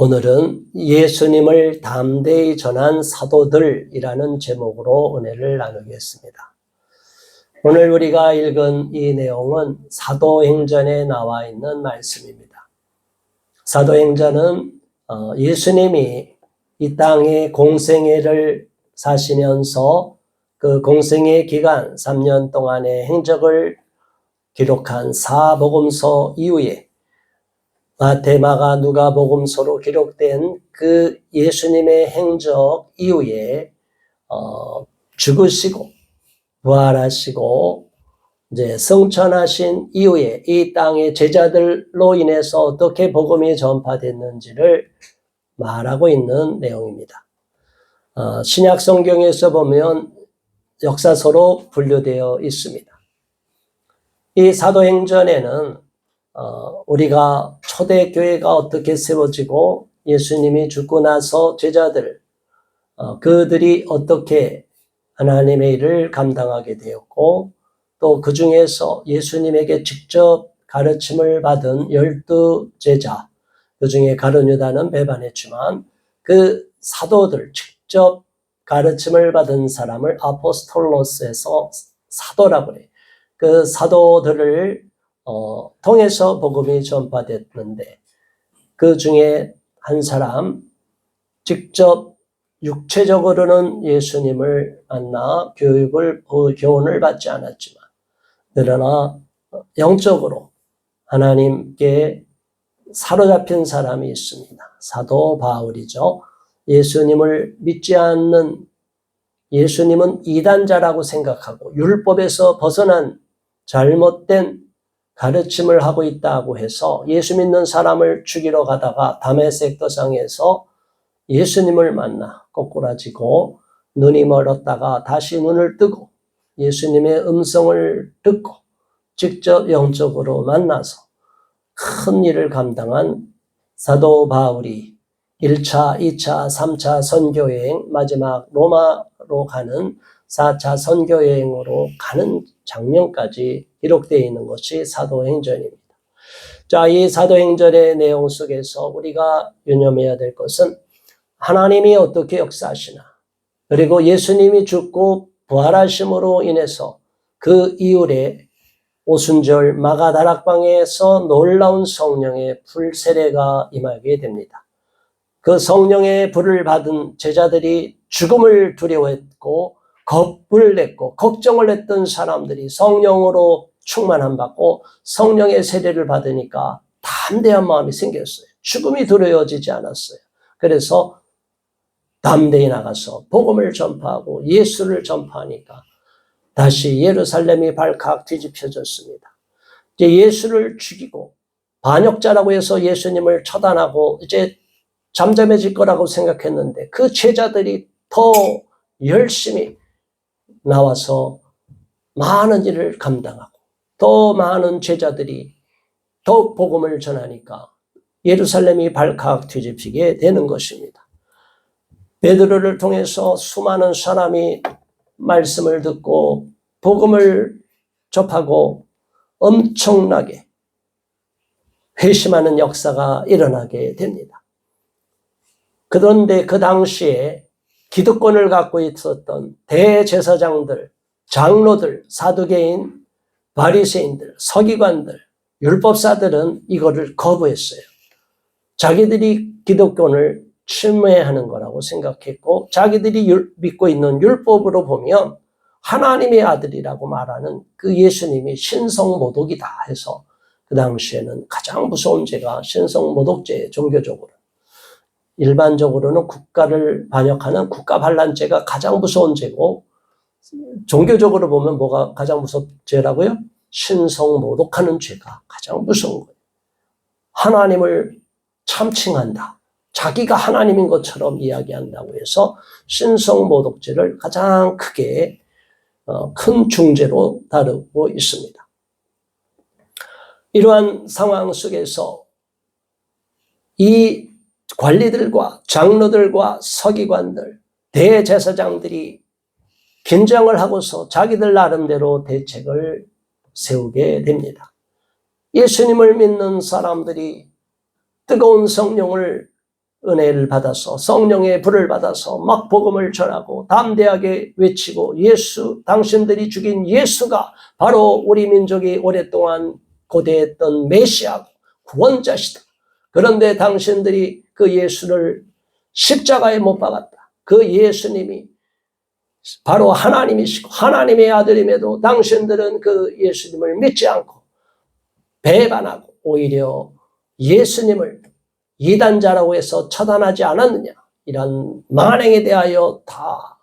오늘은 예수님을 담대히 전한 사도들이라는 제목으로 은혜를 나누겠습니다. 오늘 우리가 읽은 이 내용은 사도행전에 나와 있는 말씀입니다. 사도행전은 예수님이 이 땅에 공생애를 사시면서 그 공생애 기간 3년 동안의 행적을 기록한 사복음서 이후에 마태, 마가, 누가 복음서로 기록된 그 예수님의 행적 이후에 죽으시고 부활하시고 이제 성천하신 이후에 이 땅의 제자들로 인해서 어떻게 복음이 전파됐는지를 말하고 있는 내용입니다. 신약 성경에서 보면 역사서로 분류되어 있습니다. 이 사도행전에는 우리가 초대교회가 어떻게 세워지고 예수님이 죽고 나서 제자들, 그들이 어떻게 하나님의 일을 감당하게 되었고 또 그 중에서 예수님에게 직접 가르침을 받은 12제자, 그 중에 가룟 유다는 배반했지만 그 사도들 직접 가르침을 받은 사람을 아포스톨로스에서 사도라고 해요. 그 사도들을 통해서 복음이 전파됐는데 그 중에 한 사람 직접 육체적으로는 예수님을 만나 교훈을 받지 않았지만 그러나 영적으로 하나님께 사로잡힌 사람이 있습니다. 사도 바울이죠. 예수님을 믿지 않는, 예수님은 이단자라고 생각하고 율법에서 벗어난 잘못된 가르침을 하고 있다고 해서 예수 믿는 사람을 죽이러 가다가 다메섹 도상에서 예수님을 만나 꼬꾸라지고 눈이 멀었다가 다시 눈을 뜨고 예수님의 음성을 듣고 직접 영적으로 만나서 큰 일을 감당한 사도 바울이 1차, 2차, 3차 선교여행, 마지막 로마로 가는 4차 선교여행으로 가는 장면까지 기록되어 있는 것이 사도행전입니다. 자, 이 사도행전의 내용 속에서 우리가 유념해야 될 것은 하나님이 어떻게 역사하시나, 그리고 예수님이 죽고 부활하심으로 인해서 그 이후에 오순절 마가다락방에서 놀라운 성령의 불 세례가 임하게 됩니다. 그 성령의 불을 받은 제자들이 죽음을 두려워했고 겁을 냈고 걱정을 했던 사람들이 성령으로 충만함 받고 성령의 세례를 받으니까 담대한 마음이 생겼어요. 죽음이 두려워지지 않았어요. 그래서 담대히 나가서 복음을 전파하고 예수를 전파하니까 다시 예루살렘이 발칵 뒤집혀졌습니다. 이제 예수를 죽이고 반역자라고 해서 예수님을 처단하고 이제 잠잠해질 거라고 생각했는데 그 제자들이 더 열심히 나와서 많은 일을 감당하고 더 많은 제자들이 더 복음을 전하니까 예루살렘이 발칵 뒤집히게 되는 것입니다. 베드로를 통해서 수많은 사람이 말씀을 듣고 복음을 접하고 엄청나게 회심하는 역사가 일어나게 됩니다. 그런데 그 당시에 기득권을 갖고 있었던 대제사장들, 장로들, 사두개인, 바리새인들, 서기관들, 율법사들은 이거를 거부했어요. 자기들이 기득권을 침해하는 거라고 생각했고 자기들이 믿고 있는 율법으로 보면 하나님의 아들이라고 말하는 그 예수님이 신성모독이다 해서 그 당시에는 가장 무서운 죄가 신성모독죄예요. 종교적으로. 일반적으로는 국가를 반역하는 국가반란죄가 가장 무서운 죄고 종교적으로 보면 뭐가 가장 무서운 죄라고요? 신성모독하는 죄가 가장 무서운 거예요. 하나님을 참칭한다. 자기가 하나님인 것처럼 이야기한다고 해서 신성모독죄를 가장 크게 큰 중죄로 다루고 있습니다. 이러한 상황 속에서 이 관리들과 장로들과 서기관들, 대제사장들이 긴장을 하고서 자기들 나름대로 대책을 세우게 됩니다. 예수님을 믿는 사람들이 뜨거운 성령을 은혜를 받아서 성령의 불을 받아서 막 복음을 전하고 담대하게 외치고 예수, 당신들이 죽인 예수가 바로 우리 민족이 오랫동안 고대했던 메시아고 구원자시다. 그런데 당신들이 그 예수를 십자가에 못 박았다. 그 예수님이 바로 하나님이시고 하나님의 아들임에도 당신들은 그 예수님을 믿지 않고 배반하고 오히려 예수님을 이단자라고 해서 처단하지 않았느냐. 이런 만행에 대하여 다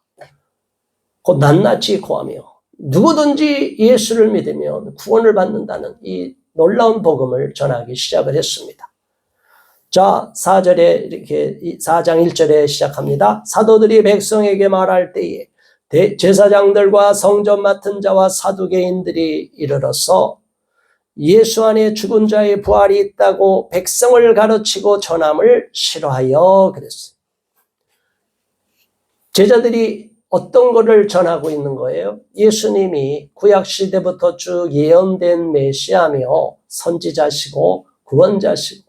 곧 낱낱이 고하며 누구든지 예수를 믿으면 구원을 받는다는 이 놀라운 복음을 전하기 시작을 했습니다. 자, 4절에 이렇게 4장 1절에 시작합니다. 사도들이 백성에게 말할 때에 제사장들과 성전 맡은 자와 사두개인들이 이르러서 예수 안에 죽은 자의 부활이 있다고 백성을 가르치고 전함을 싫어하여 그랬어요. 제자들이 어떤 것을 전하고 있는 거예요? 예수님이 구약시대부터 쭉 예언된 메시아며 선지자시고 구원자시고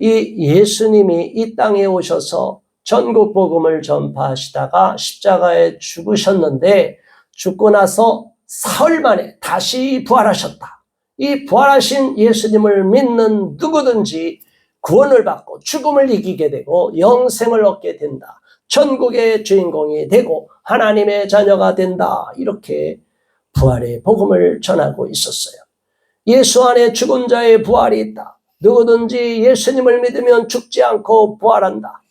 이 예수님이 이 땅에 오셔서 전국 복음을 전파하시다가 십자가에 죽으셨는데 죽고 나서 사흘 만에 다시 부활하셨다. 이 부활하신 예수님을 믿는 누구든지 구원을 받고 죽음을 이기게 되고 영생을 얻게 된다. 천국의 주인공이 되고 하나님의 자녀가 된다. 이렇게 부활의 복음을 전하고 있었어요. 예수 안에 죽은 자의 부활이 있다. 누구든지 예수님을 믿으면 죽지 않고 부활한다.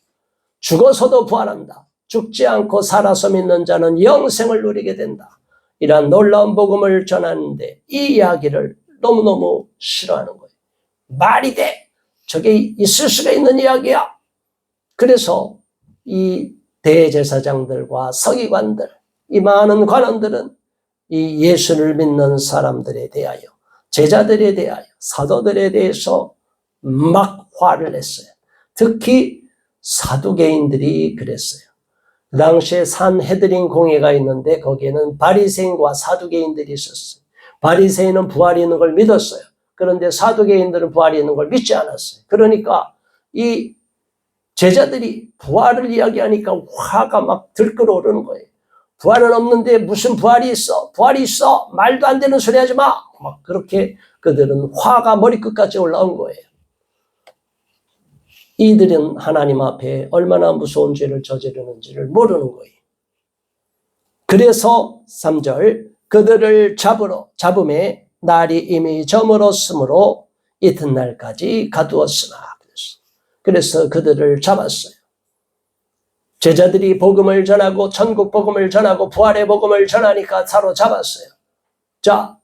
죽어서도 부활한다. 죽지 않고 살아서 믿는 자는 영생을 누리게 된다. 이러한 놀라운 복음을 전하는데 이 이야기를 너무너무 싫어하는 거예요. 말이 돼. 저게 있을 수가 있는 이야기야. 그래서 이 대제사장들과 서기관들, 이 많은 관원들은 이 예수를 믿는 사람들에 대하여, 제자들에 대하여, 사도들에 대해서 막 화를 냈어요. 특히 사두개인들이 그랬어요. 그 당시에 산헤드린 공회가 있는데 거기에는 바리새인과 사두개인들이 있었어요. 바리새인은 부활이 있는 걸 믿었어요. 그런데 사두개인들은 부활이 있는 걸 믿지 않았어요. 그러니까 이 제자들이 부활을 이야기하니까 화가 막 들끓어오르는 거예요. 부활은 없는데 무슨 부활이 있어? 부활이 있어? 말도 안 되는 소리 하지 마! 막 그렇게 그들은 화가 머리끝까지 올라온 거예요. 이들은 하나님 앞에 얼마나 무서운 죄를 저지르는지를 모르는 거예요. 그래서 3절 그들을 잡음에 날이 이미 저물었으므로 이튿날까지 가두었으나 그래서 그들을 잡았어요. 제자들이 복음을 전하고 천국 복음을 전하고 부활의 복음을 전하니까 사로잡았어요. 자,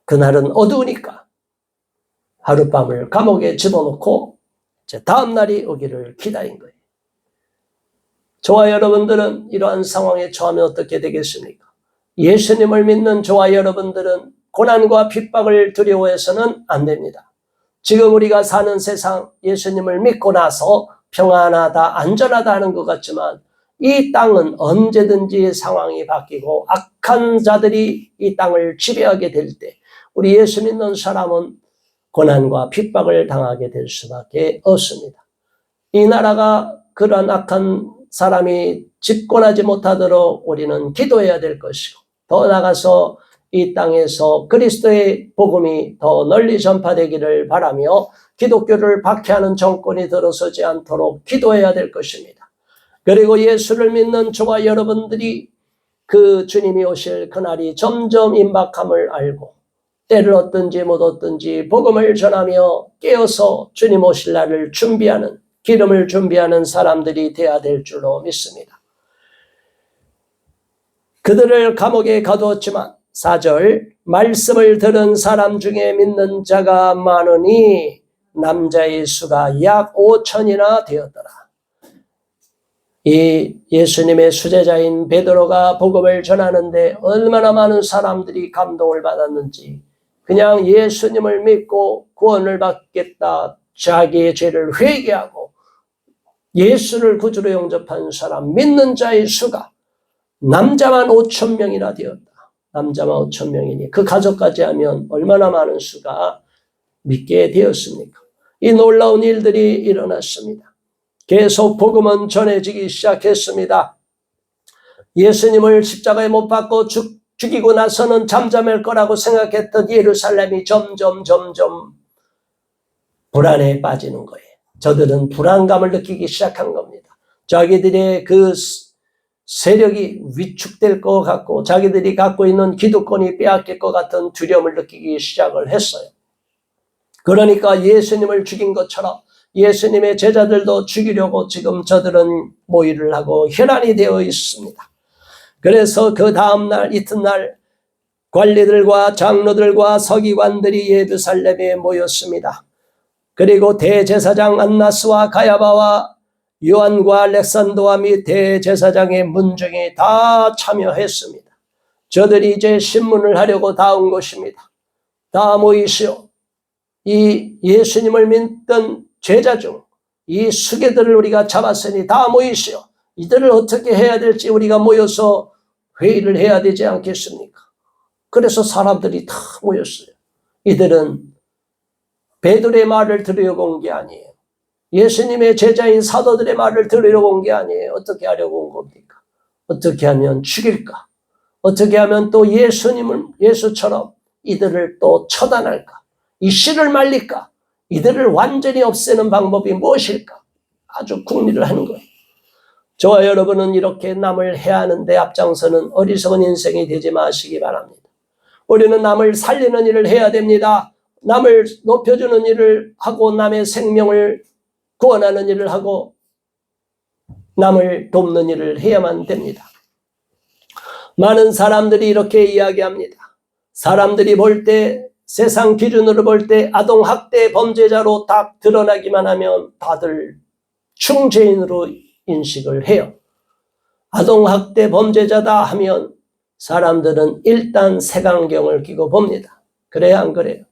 그날은 어두우니까 하룻밤을 감옥에 집어넣고 다음 날이 오기를 기다린 거예요. 저와 여러분들은 이러한 상황에 처하면 어떻게 되겠습니까? 예수님을 믿는 저와 여러분들은 고난과 핍박을 두려워해서는 안 됩니다. 지금 우리가 사는 세상 예수님을 믿고 나서 평안하다, 안전하다 하는 것 같지만 이 땅은 언제든지 상황이 바뀌고 악한 자들이 이 땅을 지배하게 될 때 우리 예수 믿는 사람은 고난과 핍박을 당하게 될 수밖에 없습니다. 이 나라가 그러한 악한 사람이 집권하지 못하도록 우리는 기도해야 될 것이고 더 나아가서 이 땅에서 그리스도의 복음이 더 널리 전파되기를 바라며 기독교를 박해하는 정권이 들어서지 않도록 기도해야 될 것입니다. 그리고 예수를 믿는 저와 여러분들이 그 주님이 오실 그날이 점점 임박함을 알고 때를 얻든지 못 얻든지 복음을 전하며 깨어서 주님 오실 날을 준비하는 기름을 준비하는 사람들이 되어야 될 줄로 믿습니다. 그들을 감옥에 가두었지만 4절 말씀을 들은 사람 중에 믿는 자가 많으니 남자의 수가 약 5천이나 되었더라. 이 예수님의 수제자인 베드로가 복음을 전하는데 얼마나 많은 사람들이 감동을 받았는지 그냥 예수님을 믿고 구원을 받겠다 자기의 죄를 회개하고 예수를 구주로 영접한 사람 믿는 자의 수가 남자만 5천 명이나 되었다. 남자만 5천 명이니 그 가족까지 하면 얼마나 많은 수가 믿게 되었습니까? 이 놀라운 일들이 일어났습니다. 계속 복음은 전해지기 시작했습니다. 예수님을 십자가에 못 박고 죽이고 나서는 잠잠할 거라고 생각했던 예루살렘이 점점 불안에 빠지는 거예요. 저들은 불안감을 느끼기 시작한 겁니다. 자기들의 그 세력이 위축될 것 같고 자기들이 갖고 있는 기득권이 빼앗길 것 같은 두려움을 느끼기 시작을 했어요. 그러니까 예수님을 죽인 것처럼 예수님의 제자들도 죽이려고 지금 저들은 모의를 하고 혈안이 되어 있습니다. 그래서 그 다음날 이튿날 관리들과 장로들과 서기관들이 예루살렘에 모였습니다. 그리고 대제사장 안나스와 가야바와 요한과 알렉산더와 및 대제사장의 문중이 다 참여했습니다. 저들이 이제 신문을 하려고 다 온 것입니다. 다 모이시오. 이 예수님을 믿던 제자 중 이 수괴들을 우리가 잡았으니 다 모이시오. 이들을 어떻게 해야 될지 우리가 모여서 회의를 해야 되지 않겠습니까? 그래서 사람들이 다 모였어요. 이들은 베드로의 말을 들으려고 온 게 아니에요. 예수님의 제자인 사도들의 말을 들으려고 온 게 아니에요. 어떻게 하려고 온 겁니까? 어떻게 하면 죽일까? 어떻게 하면 또 예수처럼 이들을 또 처단할까? 이 씨를 말릴까? 이들을 완전히 없애는 방법이 무엇일까? 아주 궁리를 하는 거예요. 저와 여러분은 이렇게 남을 해하는데 앞장서는 어리석은 인생이 되지 마시기 바랍니다. 우리는 남을 살리는 일을 해야 됩니다. 남을 높여주는 일을 하고 남의 생명을 구원하는 일을 하고 남을 돕는 일을 해야만 됩니다. 많은 사람들이 이렇게 이야기합니다. 사람들이 볼 때 세상 기준으로 볼 때 아동학대 범죄자로 딱 드러나기만 하면 다들 충죄인으로 인식을 해요. 아동학대 범죄자다 하면 사람들은 일단 색안경을 끼고 봅니다. 그래야 안 그래요?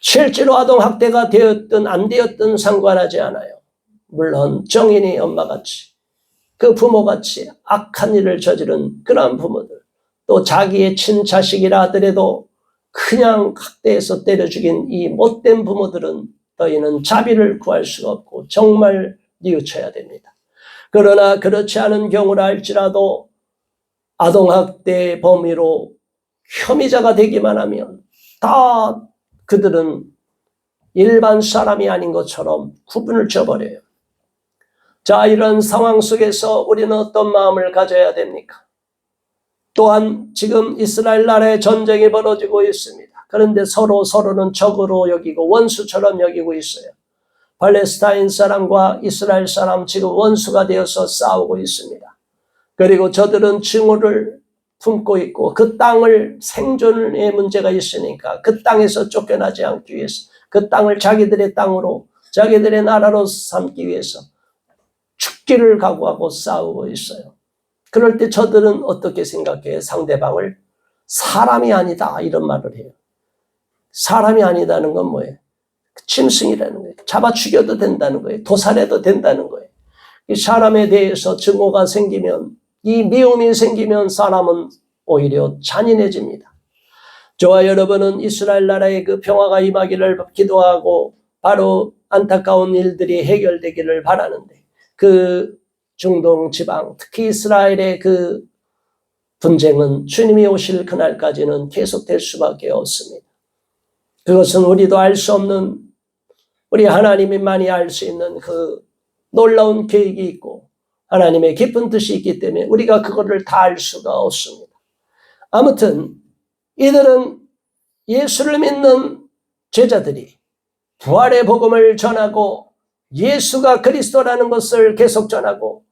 실제로 아동학대가 되었든 안 되었든 상관하지 않아요. 물론 정인이 엄마같이 그 부모같이 악한 일을 저지른 그러한 부모들, 또 자기의 친자식이라 하더라도 그냥 학대해서 때려 죽인 이 못된 부모들은 너희는 자비를 구할 수가 없고 정말 뉘우쳐야 됩니다. 그러나 그렇지 않은 경우라 할지라도 아동학대 범위로 혐의자가 되기만 하면 다 그들은 일반 사람이 아닌 것처럼 구분을 져버려요. 자, 이런 상황 속에서 우리는 어떤 마음을 가져야 됩니까? 또한 지금 이스라엘 나라에 전쟁이 벌어지고 있습니다. 그런데 서로는 적으로 여기고 원수처럼 여기고 있어요. 팔레스타인 사람과 이스라엘 사람 지금 원수가 되어서 싸우고 있습니다. 그리고 저들은 증오를 품고 있고 그 땅을 생존의 문제가 있으니까 그 땅에서 쫓겨나지 않기 위해서 그 땅을 자기들의 땅으로 자기들의 나라로 삼기 위해서 죽기를 각오하고 싸우고 있어요. 그럴 때 저들은 어떻게 생각해요? 상대방을 사람이 아니다 이런 말을 해요. 사람이 아니다는 건 뭐예요? 짐승이라는 거예요. 잡아 죽여도 된다는 거예요. 도살해도 된다는 거예요. 이 사람에 대해서 증오가 생기면 이 미움이 생기면 사람은 오히려 잔인해집니다. 저와 여러분은 이스라엘 나라의 그 평화가 임하기를 기도하고 바로 안타까운 일들이 해결되기를 바라는데 그 중동 지방 특히 이스라엘의 그 분쟁은 주님이 오실 그날까지는 계속될 수밖에 없습니다. 그것은 우리도 알 수 없는 우리 하나님만이 알 수 있는 그 놀라운 계획이 있고 하나님의 깊은 뜻이 있기 때문에 우리가 그거를 다 알 수가 없습니다. 아무튼 이들은 예수를 믿는 제자들이 부활의 복음을 전하고 예수가 그리스도라는 것을 계속 전하고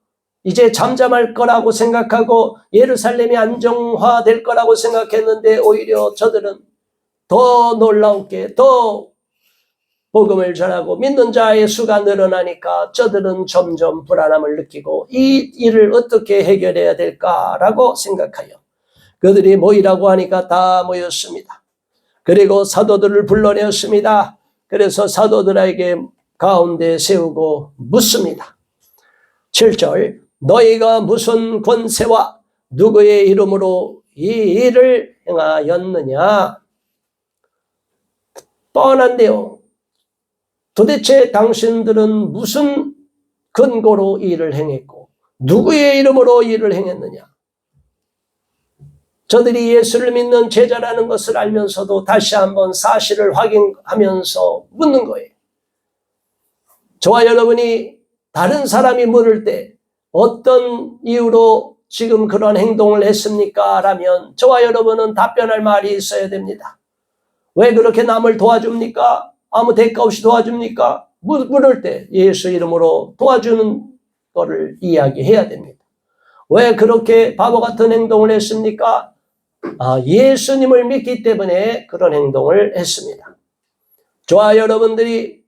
이제 잠잠할 거라고 생각하고 예루살렘이 안정화될 거라고 생각했는데 오히려 저들은 더 놀라우게 더 복음을 전하고 믿는 자의 수가 늘어나니까 저들은 점점 불안함을 느끼고 이 일을 어떻게 해결해야 될까라고 생각하여 그들이 모이라고 하니까 다 모였습니다. 그리고 사도들을 불러내었습니다. 그래서 사도들에게 가운데 세우고 묻습니다. 7절 너희가 무슨 권세와 누구의 이름으로 이 일을 행하였느냐? 뻔한데요. 도대체 당신들은 무슨 근거로 이 일을 행했고 누구의 이름으로 이 일을 행했느냐? 저들이 예수를 믿는 제자라는 것을 알면서도 다시 한번 사실을 확인하면서 묻는 거예요. 저와 여러분이 다른 사람이 물을 때 어떤 이유로 지금 그런 행동을 했습니까? 라면 저와 여러분은 답변할 말이 있어야 됩니다. 왜 그렇게 남을 도와줍니까? 아무 대가 없이 도와줍니까? 물을 때 예수 이름으로 도와주는 거를 이야기해야 됩니다. 왜 그렇게 바보 같은 행동을 했습니까? 예수님을 믿기 때문에 그런 행동을 했습니다. 저와 여러분들이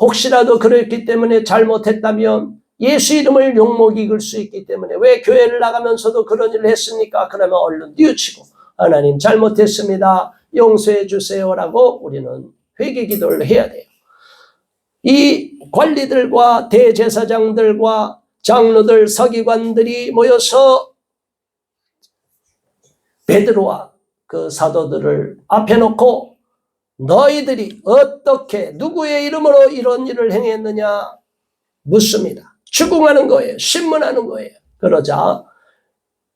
혹시라도 그랬기 때문에 잘못했다면 예수 이름을 욕먹이길 수 있기 때문에 왜 교회를 나가면서도 그런 일을 했습니까? 그러면 얼른 뉘우치고 하나님 잘못했습니다. 용서해 주세요라고 우리는 회개 기도를 해야 돼요. 이 관리들과 대제사장들과 장로들, 서기관들이 모여서 베드로와 그 사도들을 앞에 놓고 너희들이 어떻게 누구의 이름으로 이런 일을 행했느냐 묻습니다. 추궁하는 거예요. 신문하는 거예요. 그러자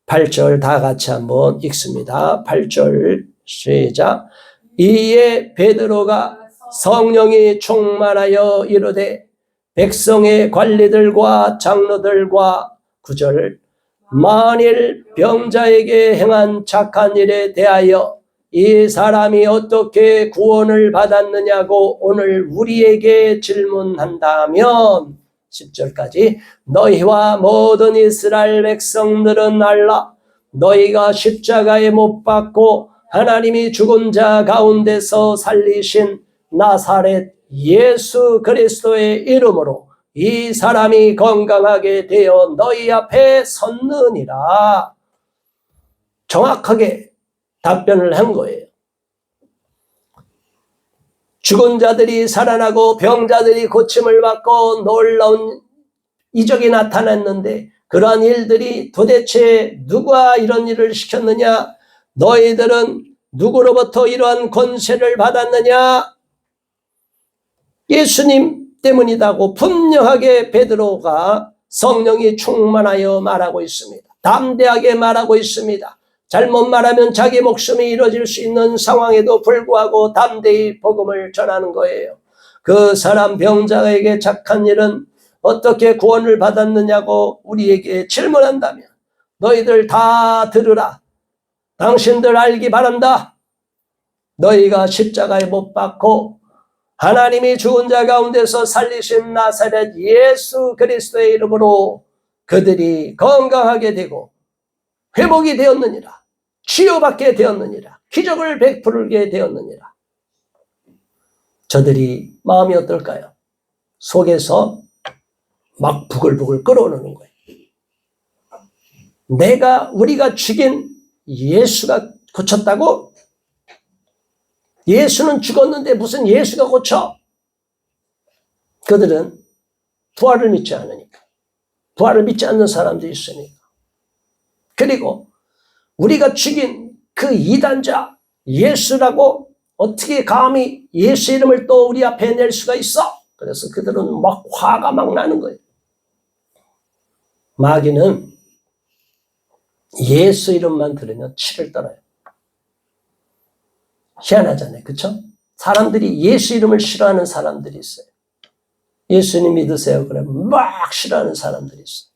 8절 다 같이 한번 읽습니다. 8절 시작. 이에 베드로가 성령이 충만하여 이르되 백성의 관리들과 장로들과 9절 만일 병자에게 행한 착한 일에 대하여 이 사람이 어떻게 구원을 받았느냐고 오늘 우리에게 질문한다면 10절까지 너희와 모든 이스라엘 백성들은 알라 너희가 십자가에 못 박고 하나님이 죽은 자 가운데서 살리신 나사렛 예수 그리스도의 이름으로 이 사람이 건강하게 되어 너희 앞에 섰느니라. 정확하게 답변을 한 거예요. 죽은 자들이 살아나고 병자들이 고침을 받고 놀라운 이적이 나타났는데 그러한 일들이 도대체 누가 이런 일을 시켰느냐? 너희들은 누구로부터 이러한 권세를 받았느냐? 예수님 때문이라고 분명하게 베드로가 성령이 충만하여 말하고 있습니다. 담대하게 말하고 있습니다. 잘못 말하면 자기 목숨이 잃어질 수 있는 상황에도 불구하고 담대히 복음을 전하는 거예요. 그 사람 병자에게 착한 일은 어떻게 구원을 받았느냐고 우리에게 질문한다면 너희들 다 들으라. 당신들 알기 바란다. 너희가 십자가에 못 박고 하나님이 죽은 자 가운데서 살리신 나사렛 예수 그리스도의 이름으로 그들이 건강하게 되고 회복이 되었느니라. 치유받게 되었느니라. 기적을 베풀게 되었느니라. 저들이 마음이 어떨까요? 속에서 막 부글부글 끓어오르는 거예요. 우리가 죽인 예수가 고쳤다고? 예수는 죽었는데 무슨 예수가 고쳐? 그들은 부활을 믿지 않으니까. 부활을 믿지 않는 사람들이 있으니까. 그리고 우리가 죽인 그 이단자 예수라고 어떻게 감히 예수 이름을 또 우리 앞에 낼 수가 있어? 그래서 그들은 막 화가 막 나는 거예요. 마귀는 예수 이름만 들으면 치를 떨어요. 희한하잖아요. 그렇죠? 사람들이 예수 이름을 싫어하는 사람들이 있어요. 예수님 믿으세요. 그러면 막 싫어하는 사람들이 있어요.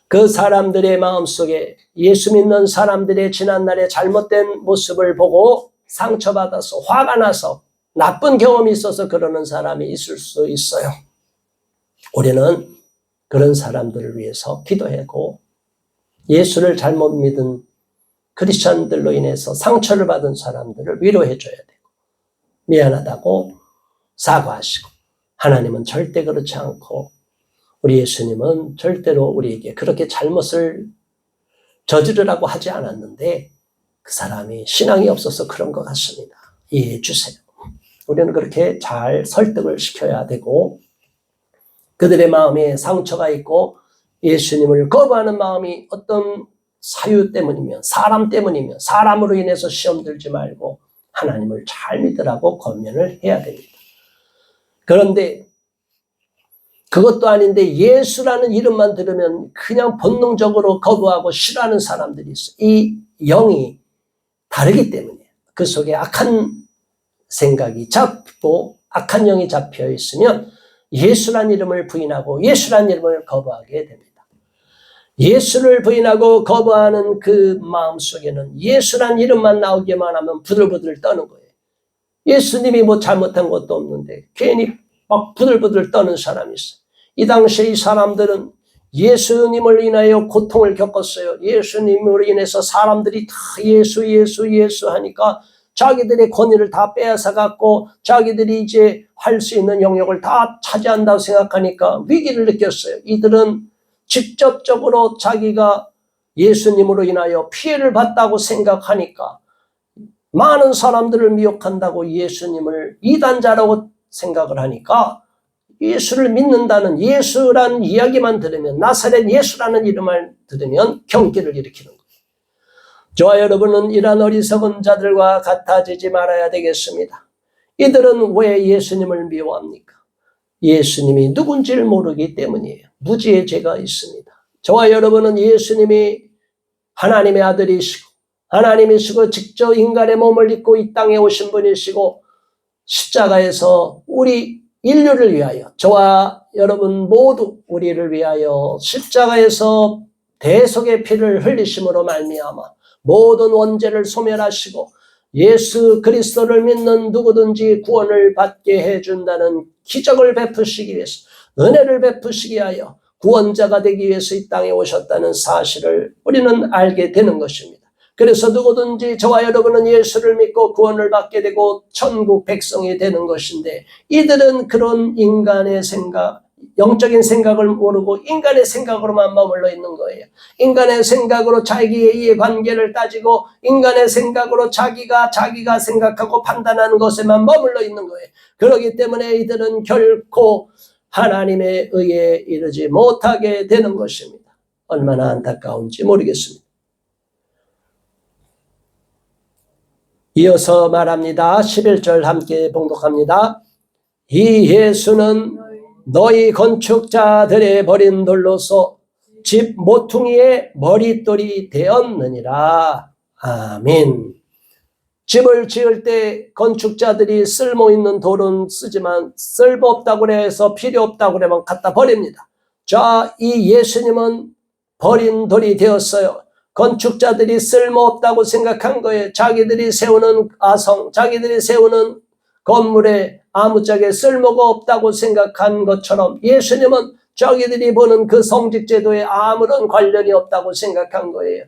그 사람들의 마음속에 예수 믿는 사람들의 지난날의 잘못된 모습을 보고 상처받아서 화가 나서 나쁜 경험이 있어서 그러는 사람이 있을 수 있어요. 우리는 그런 사람들을 위해서 기도하고 예수를 잘못 믿은 크리스찬들로 인해서 상처를 받은 사람들을 위로해 줘야 되고 미안하다고 사과하시고 하나님은 절대 그렇지 않고 우리 예수님은 절대로 우리에게 그렇게 잘못을 저지르라고 하지 않았는데 그 사람이 신앙이 없어서 그런 것 같습니다. 이해해 주세요. 우리는 그렇게 잘 설득을 시켜야 되고 그들의 마음에 상처가 있고 예수님을 거부하는 마음이 어떤 사유 때문이면 사람 때문이면 사람으로 인해서 시험 들지 말고 하나님을 잘 믿으라고 권면을 해야 됩니다. 그런데 그것도 아닌데 예수라는 이름만 들으면 그냥 본능적으로 거부하고 싫어하는 사람들이 있어요. 이 영이 다르기 때문이에요. 그 속에 악한 생각이 잡고 악한 영이 잡혀 있으면 예수란 이름을 부인하고 예수란 이름을 거부하게 됩니다. 예수를 부인하고 거부하는 그 마음속에는 예수란 이름만 나오기만 하면 부들부들 떠는 거예요. 예수님이 뭐 잘못한 것도 없는데 괜히 막 부들부들 떠는 사람이 있어요. 이 당시에 이 사람들은 예수님을 인하여 고통을 겪었어요. 예수님으로 인해서 사람들이 다 예수 하니까 자기들의 권위를 다 빼앗아 갖고 자기들이 이제 할 수 있는 영역을 다 차지한다고 생각하니까 위기를 느꼈어요. 이들은 직접적으로 자기가 예수님으로 인하여 피해를 봤다고 생각하니까 많은 사람들을 미혹한다고 예수님을 이단자라고 생각을 하니까 예수를 믿는다는 예수라는 이야기만 들으면 나사렛 예수라는 이름을 들으면 경기를 일으키는 거예요. 저와 여러분은 이러한 어리석은 자들과 같아지지 말아야 되겠습니다. 이들은 왜 예수님을 미워합니까? 예수님이 누군지를 모르기 때문이에요. 무지의 죄가 있습니다. 저와 여러분은 예수님이 하나님의 아들이시고 하나님이시고 직접 인간의 몸을 입고 이 땅에 오신 분이시고 십자가에서 우리 인류를 위하여 저와 여러분 모두 우리를 위하여 십자가에서 대속의 피를 흘리심으로 말미암아 모든 원죄를 소멸하시고 예수 그리스도를 믿는 누구든지 구원을 받게 해준다는 기적을 베푸시기 위해서 은혜를 베푸시기 위하여 구원자가 되기 위해서 이 땅에 오셨다는 사실을 우리는 알게 되는 것입니다. 그래서 누구든지 저와 여러분은 예수를 믿고 구원을 받게 되고 천국 백성이 되는 것인데 이들은 그런 인간의 생각, 영적인 생각을 모르고 인간의 생각으로만 머물러 있는 거예요. 인간의 생각으로 자기의 이해관계를 따지고 인간의 생각으로 자기가 생각하고 판단하는 것에만 머물러 있는 거예요. 그렇기 때문에 이들은 결코 하나님의 의에 이르지 못하게 되는 것입니다. 얼마나 안타까운지 모르겠습니다. 이어서 말합니다. 11절 함께 봉독합니다. 이 예수는 너희 건축자들의 버린 돌로서 집 모퉁이의 머릿돌이 되었느니라. 아멘. 집을 지을 때 건축자들이 쓸모있는 돌은 쓰지만 쓸모없다고 해서 필요없다고 하면 갖다 버립니다. 자, 이 예수님은 버린 돌이 되었어요. 건축자들이 쓸모없다고 생각한 거예요. 자기들이 세우는 아성, 자기들이 세우는 건물에 아무짝에 쓸모가 없다고 생각한 것처럼 예수님은 자기들이 보는 그 성직제도에 아무런 관련이 없다고 생각한 거예요.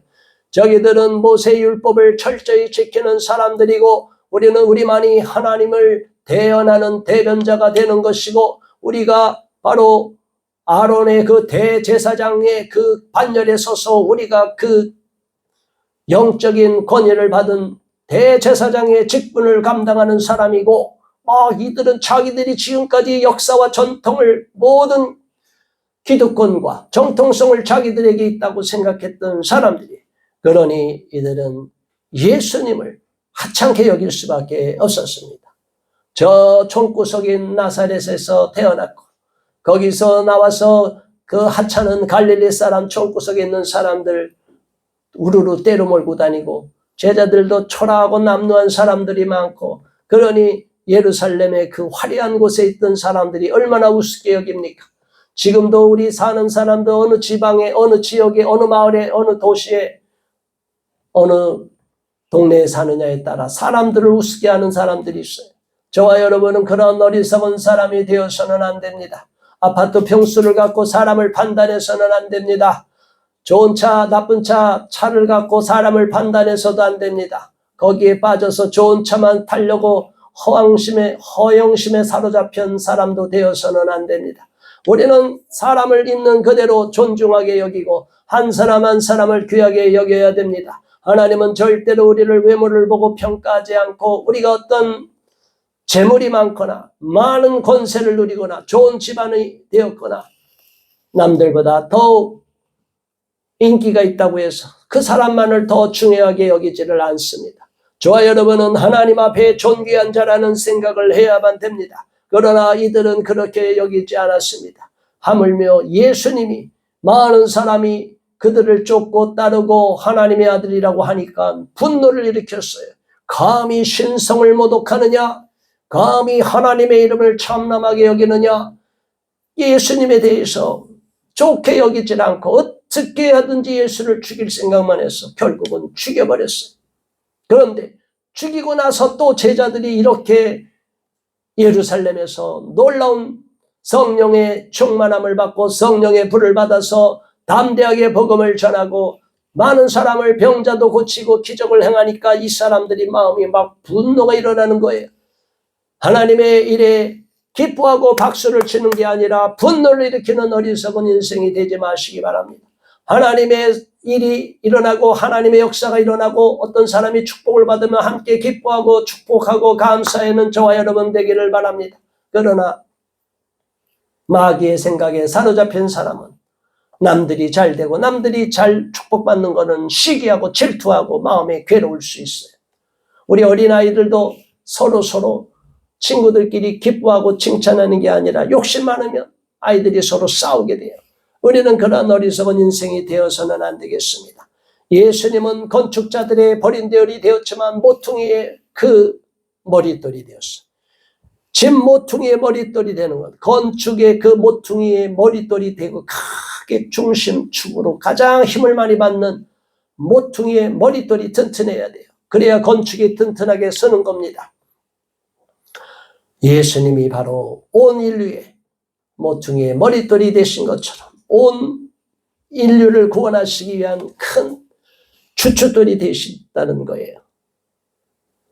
저기들은 모세율법을 철저히 지키는 사람들이고 우리는 우리만이 하나님을 대언하는 대변자가 되는 것이고 우리가 바로 아론의 그 대제사장의 그 반열에 서서 우리가 그 영적인 권위를 받은 대제사장의 직분을 감당하는 사람이고 이들은 자기들이 지금까지 역사와 전통을 모든 기득권과 정통성을 자기들에게 있다고 생각했던 사람들이 그러니 이들은 예수님을 하찮게 여길 수밖에 없었습니다. 저 총구석인 나사렛에서 태어났고 거기서 나와서 그 하찮은 갈릴리 사람 총구석에 있는 사람들 우르르 때려 몰고 다니고 제자들도 초라하고 남루한 사람들이 많고 그러니 예루살렘의 그 화려한 곳에 있던 사람들이 얼마나 우습게 여깁니까? 지금도 우리 사는 사람도 어느 지방에 어느 지역에 어느 마을에 어느 도시에 어느 동네에 사느냐에 따라 사람들을 우습게 하는 사람들이 있어요. 저와 여러분은 그런 어리석은 사람이 되어서는 안 됩니다. 아파트 평수를 갖고 사람을 판단해서는 안 됩니다. 좋은 차, 나쁜 차, 차를 갖고 사람을 판단해서도 안 됩니다. 거기에 빠져서 좋은 차만 타려고 허영심에 사로잡힌 사람도 되어서는 안 됩니다. 우리는 사람을 있는 그대로 존중하게 여기고 한 사람 한 사람을 귀하게 여겨야 됩니다. 하나님은 절대로 우리를 외모를 보고 평가하지 않고 우리가 어떤 재물이 많거나 많은 권세를 누리거나 좋은 집안이 되었거나 남들보다 더욱 인기가 있다고 해서 그 사람만을 더 중요하게 여기지를 않습니다. 저와 여러분은 하나님 앞에 존귀한 자라는 생각을 해야만 됩니다. 그러나 이들은 그렇게 여기지 않았습니다. 하물며 예수님이 많은 사람이 그들을 쫓고 따르고 하나님의 아들이라고 하니까 분노를 일으켰어요. 감히 신성을 모독하느냐? 감히 하나님의 이름을 참남하게 여기느냐? 예수님에 대해서 좋게 여기지 않고 어떻게 하든지 예수를 죽일 생각만 해서 결국은 죽여버렸어요. 그런데 죽이고 나서 또 제자들이 이렇게 예루살렘에서 놀라운 성령의 충만함을 받고 성령의 불을 받아서 담대하게 복음을 전하고 많은 사람을 병자도 고치고 기적을 행하니까 이 사람들이 마음이 막 분노가 일어나는 거예요. 하나님의 일에 기뻐하고 박수를 치는 게 아니라 분노를 일으키는 어리석은 인생이 되지 마시기 바랍니다. 하나님의 일이 일어나고 하나님의 역사가 일어나고 어떤 사람이 축복을 받으면 함께 기뻐하고 축복하고 감사하는 저와 여러분 되기를 바랍니다. 그러나 마귀의 생각에 사로잡힌 사람은 남들이 잘 되고 남들이 잘 축복받는 것은 시기하고 질투하고 마음에 괴로울 수 있어요. 우리 어린아이들도 서로 친구들끼리 기뻐하고 칭찬하는 게 아니라 욕심 많으면 아이들이 서로 싸우게 돼요. 우리는 그런 어리석은 인생이 되어서는 안 되겠습니다. 예수님은 건축자들의 버린 대열이 되었지만 모퉁이의 그 머릿돌이 되었어요. 집 모퉁이의 머릿돌이 되는 것, 건축의 그 모퉁이의 머릿돌이 되고 크게 중심축으로 가장 힘을 많이 받는 모퉁이의 머릿돌이 튼튼해야 돼요. 그래야 건축이 튼튼하게 서는 겁니다. 예수님이 바로 온 인류의 모퉁이의 머릿돌이 되신 것처럼 온 인류를 구원하시기 위한 큰 주춧돌이 되신다는 거예요.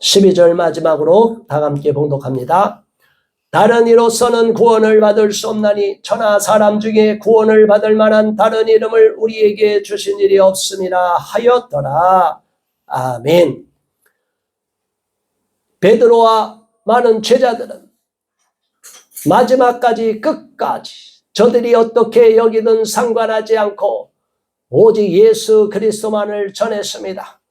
12절 마지막으로 다 함께 봉독합니다. 다른 이로서는 구원을 받을 수 없나니 천하 사람 중에 구원을 받을 만한 다른 이름을 우리에게 주신 일이 없음이라 하였더라. 아멘. 베드로와 많은 제자들은 마지막까지 끝까지 저들이 어떻게 여기든 상관하지 않고 오직 예수 그리스도만을 전했습니다.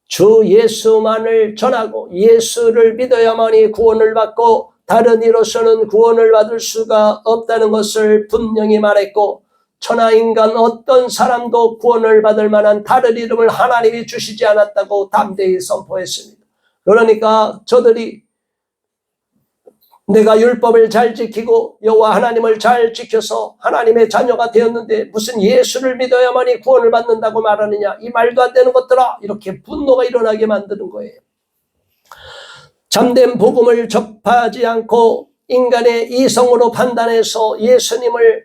주 예수만을 전하고 예수를 믿어야만이 구원을 받고 다른 이로서는 구원을 받을 수가 없다는 것을 분명히 말했고 천하인간 어떤 사람도 구원을 받을 만한 다른 이름을 하나님이 주시지 않았다고 담대히 선포했습니다. 그러니까 저들이 내가 율법을 잘 지키고 여호와 하나님을 잘 지켜서 하나님의 자녀가 되었는데 무슨 예수를 믿어야만이 구원을 받는다고 말하느냐, 이 말도 안 되는 것들아, 이렇게 분노가 일어나게 만드는 거예요. 참된 복음을 접하지 않고 인간의 이성으로 판단해서 예수님을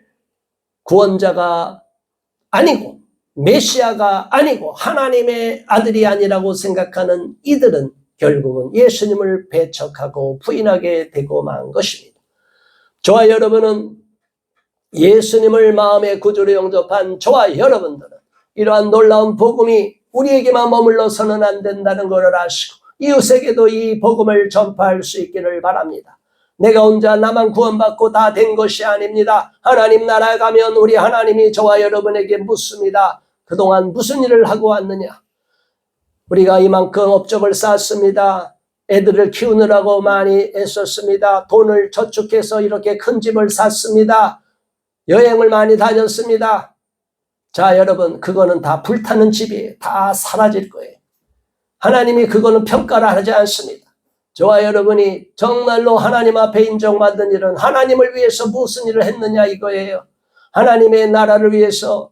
구원자가 아니고 메시아가 아니고 하나님의 아들이 아니라고 생각하는 이들은 결국은 예수님을 배척하고 부인하게 되고 만 것입니다. 저와 여러분은 예수님을 마음의 구주로 영접한 저와 여러분들은 이러한 놀라운 복음이 우리에게만 머물러서는 안 된다는 것을 아시고 이웃에게도 이 복음을 전파할 수 있기를 바랍니다. 내가 혼자 나만 구원받고 다 된 것이 아닙니다. 하나님 나라에 가면 우리 하나님이 저와 여러분에게 묻습니다. 그동안 무슨 일을 하고 왔느냐? 우리가 이만큼 업적을 쌓았습니다. 애들을 키우느라고 많이 애썼습니다. 돈을 저축해서 이렇게 큰 집을 샀습니다. 여행을 많이 다녔습니다. 자, 여러분, 그거는 다 불타는 집이에요. 다 사라질 거예요. 하나님이 그거는 평가를 하지 않습니다. 저와 여러분이 정말로 하나님 앞에 인정받은 일은 하나님을 위해서 무슨 일을 했느냐 이거예요. 하나님의 나라를 위해서,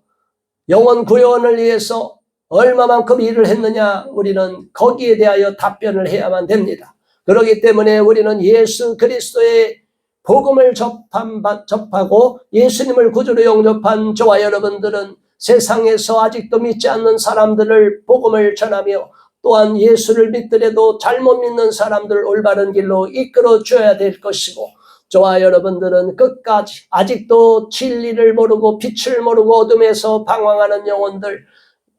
영혼 구원을 위해서 얼마만큼 일을 했느냐, 우리는 거기에 대하여 답변을 해야만 됩니다. 그렇기 때문에 우리는 예수 그리스도의 복음을 접하고 예수님을 구주로 영접한 저와 여러분들은 세상에서 아직도 믿지 않는 사람들을 복음을 전하며 또한 예수를 믿더라도 잘못 믿는 사람들을 올바른 길로 이끌어 줘야 될 것이고, 저와 여러분들은 끝까지 아직도 진리를 모르고 빛을 모르고 어둠에서 방황하는 영혼들,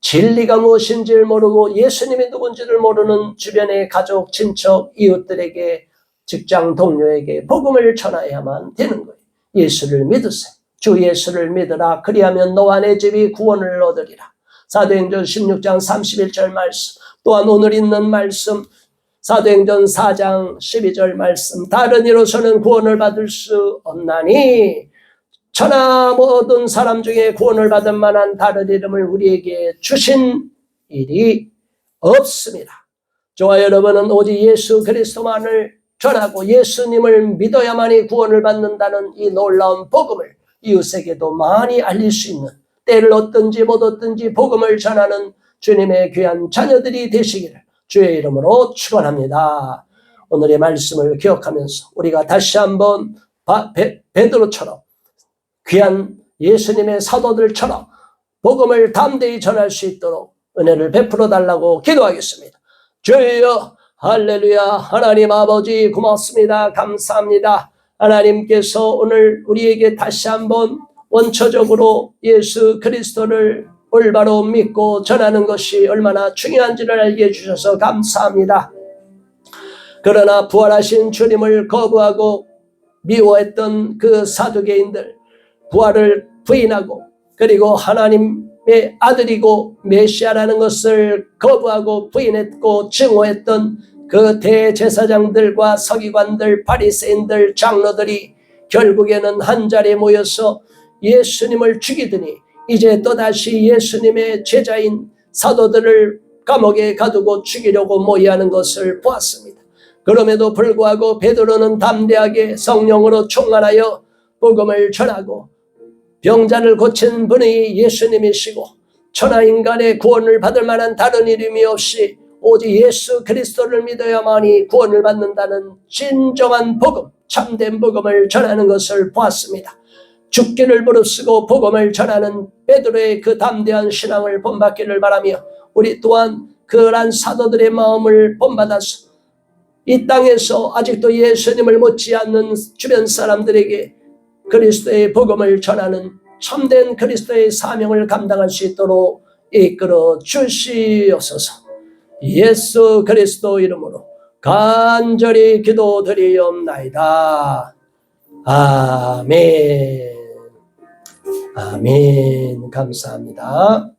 진리가 무엇인지를 모르고 예수님이 누군지를 모르는 주변의 가족, 친척, 이웃들에게, 직장 동료에게 복음을 전해야만 되는 거예요. 예수를 믿으세요. 주 예수를 믿으라. 그리하면 너와 내 집이 구원을 얻으리라. 사도행전 16장 31절 말씀, 또한 오늘 있는 말씀 사도행전 4장 12절 말씀, 다른 이로서는 구원을 받을 수 없나니 천하 모든 사람 중에 구원을 받을 만한 다른 이름을 우리에게 주신 일이 없습니다. 저와 여러분은 오직 예수 그리스도만을 전하고 예수님을 믿어야만이 구원을 받는다는 이 놀라운 복음을 이웃에게도 많이 알릴 수 있는, 때를 얻든지 못 얻든지 복음을 전하는 주님의 귀한 자녀들이 되시기를 주의 이름으로 축원합니다. 오늘의 말씀을 기억하면서 우리가 다시 한번 베드로처럼 귀한 예수님의 사도들처럼 복음을 담대히 전할 수 있도록 은혜를 베풀어 달라고 기도하겠습니다. 주여, 할렐루야. 하나님 아버지 고맙습니다. 감사합니다. 하나님께서 오늘 우리에게 다시 한번 원초적으로 예수 그리스도를 올바로 믿고 전하는 것이 얼마나 중요한지를 알게 해주셔서 감사합니다. 그러나 부활하신 주님을 거부하고 미워했던 그 사두개인들, 부활을 부인하고 그리고 하나님의 아들이고 메시아라는 것을 거부하고 부인했고 증오했던 그 대제사장들과 서기관들, 바리새인들, 장로들이 결국에는 한자리에 모여서 예수님을 죽이더니 이제 또다시 예수님의 제자인 사도들을 감옥에 가두고 죽이려고 모의하는 것을 보았습니다. 그럼에도 불구하고 베드로는 담대하게 성령으로 충만하여 복음을 전하고 병자를 고친 분이 예수님이시고 천하인간의 구원을 받을 만한 다른 이름이 없이 오직 예수 그리스도를 믿어야만이 구원을 받는다는 진정한 복음, 참된 복음을 전하는 것을 보았습니다. 죽기를 무릅쓰고 복음을 전하는 베드로의 그 담대한 신앙을 본받기를 바라며 우리 또한 그러한 사도들의 마음을 본받아서 이 땅에서 아직도 예수님을 믿지 않는 주변 사람들에게 그리스도의 복음을 전하는 참된 그리스도의 사명을 감당할 수 있도록 이끌어 주시옵소서. 예수 그리스도 이름으로 간절히 기도드리옵나이다. 아멘. 아멘. 감사합니다.